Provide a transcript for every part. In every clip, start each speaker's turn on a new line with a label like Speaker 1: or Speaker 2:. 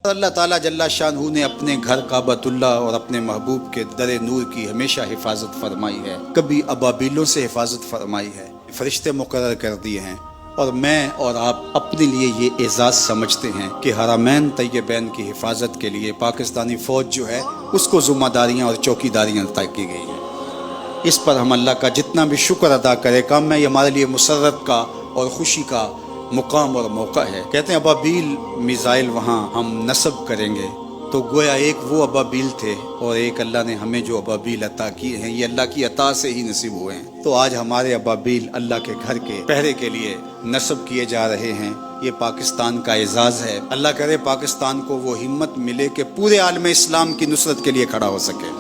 Speaker 1: اللہ تعالیٰ جل شانہ نے اپنے گھر کعبۃ اللہ اور اپنے محبوب کے در نور کی ہمیشہ حفاظت فرمائی ہے، کبھی ابابیلوں سے حفاظت فرمائی ہے، فرشتے مقرر کر دیے ہیں، اور میں اور آپ اپنے لیے یہ اعزاز سمجھتے ہیں کہ حرمین طیبین کی حفاظت کے لیے پاکستانی فوج جو ہے اس کو ذمہ داریاں اور چوکی داریاں طے کی گئی ہیں۔ اس پر ہم اللہ کا جتنا بھی شکر ادا کرے کم ہے، یہ ہمارے لیے مسرت کا اور خوشی کا مقام اور موقع ہے۔ کہتے ہیں ابابیل میزائل وہاں ہم نصب کریں گے، تو گویا ایک وہ ابابیل تھے اور ایک اللہ نے ہمیں جو ابابیل عطا کیے ہیں یہ اللہ کی عطا سے ہی نصیب ہوئے ہیں۔ تو آج ہمارے ابابیل اللہ کے گھر کے پہرے کے لیے نصب کیے جا رہے ہیں، یہ پاکستان کا اعزاز ہے۔ اللہ کرے پاکستان کو وہ ہمت ملے کہ پورے عالم اسلام کی نصرت کے لیے کھڑا ہو سکے۔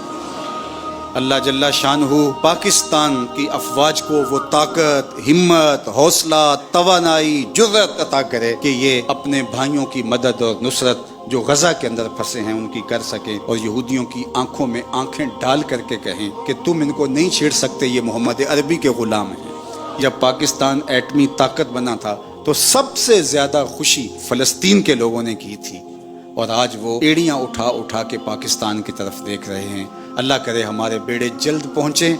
Speaker 1: اللہ جل شانہ پاکستان کی افواج کو وہ طاقت، ہمت، حوصلہ، توانائی، جرأت عطا کرے کہ یہ اپنے بھائیوں کی مدد اور نصرت جو غزہ کے اندر پھنسے ہیں ان کی کر سکیں، اور یہودیوں کی آنکھوں میں آنکھیں ڈال کر کے کہیں کہ تم ان کو نہیں چھیڑ سکتے، یہ محمد عربی کے غلام ہیں۔ جب پاکستان ایٹمی طاقت بنا تھا تو سب سے زیادہ خوشی فلسطین کے لوگوں نے کی تھی، اور آج وہ ایڑیاں اٹھا اٹھا کے پاکستان کی طرف دیکھ رہے ہیں۔ اللہ کرے ہمارے بیڑے جلد پہنچیں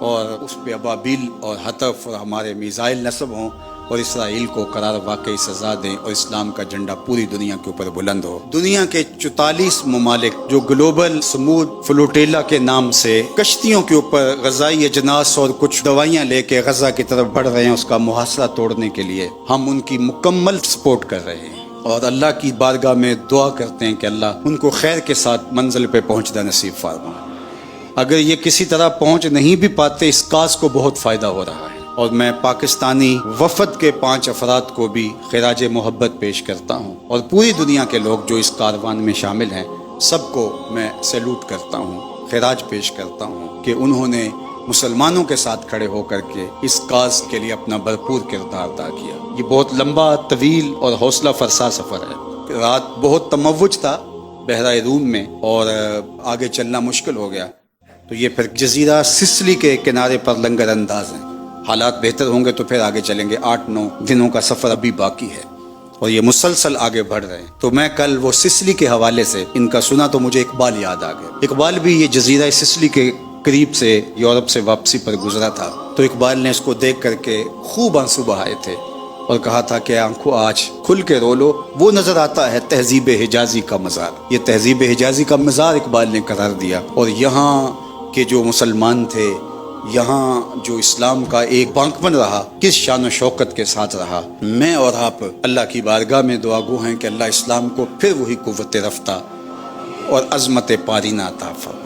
Speaker 1: اور اس پہ ابابیل اور حطف اور ہمارے میزائل نصب ہوں، اور اسرائیل کو قرار واقعی سزا دیں، اور اسلام کا جھنڈا پوری دنیا کے اوپر بلند ہو۔ دنیا کے 44 ممالک جو گلوبل سمود فلوٹیلا کے نام سے کشتیوں کے اوپر غذائی اجناس اور کچھ دوائیاں لے کے غزہ کی طرف بڑھ رہے ہیں اس کا محاصرہ توڑنے کے لیے، ہم ان کی مکمل سپورٹ کر رہے ہیں، اور اللہ کی بارگاہ میں دعا کرتے ہیں کہ اللہ ان کو خیر کے ساتھ منزل پہ پہنچنا نصیب فرمائے۔ اگر یہ کسی طرح پہنچ نہیں بھی پاتے، اس کاز کو بہت فائدہ ہو رہا ہے، اور میں پاکستانی وفد کے 5 افراد کو بھی خراج محبت پیش کرتا ہوں، اور پوری دنیا کے لوگ جو اس کاروان میں شامل ہیں سب کو میں سیلوٹ کرتا ہوں، خراج پیش کرتا ہوں کہ انہوں نے مسلمانوں کے ساتھ کھڑے ہو کر کے اس کاز کے لیے اپنا بھرپور کردار ادا کیا۔ یہ بہت لمبا، طویل اور حوصلہ فرسا سفر ہے۔ رات بہت تموج تھا بحیرہ روم میں، اور آگے چلنا مشکل ہو گیا، تو یہ پھر جزیرہ سسلی کے کنارے پر لنگر انداز ہیں۔ حالات بہتر ہوں گے تو پھر آگے چلیں گے، 8-9 دنوں کا سفر ابھی باقی ہے، اور یہ مسلسل آگے بڑھ رہے ہیں۔ تو میں کل وہ سسلی کے حوالے سے ان کا سنا تو مجھے اقبال یاد آ گیا۔ اقبال بھی یہ جزیرہ سسلی کے قریب سے یورپ سے واپسی پر گزرا تھا، تو اقبال نے اس کو دیکھ کر کے خوب آنسو بہائے تھے اور کہا تھا کہ آنکھوں آج کھل کے رو لو، وہ نظر آتا ہے تہذیب حجازی کا مزار۔ یہ تہذیب حجازی کا مزار اقبال نے قرار دیا، اور یہاں کہ جو مسلمان تھے، یہاں جو اسلام کا ایک بانکپن رہا، کس شان و شوکت کے ساتھ رہا۔ میں اور آپ اللہ کی بارگاہ میں دعا گو ہیں کہ اللہ اسلام کو پھر وہی قوت رفتہ اور عظمت پارینہ عطا فرمائے۔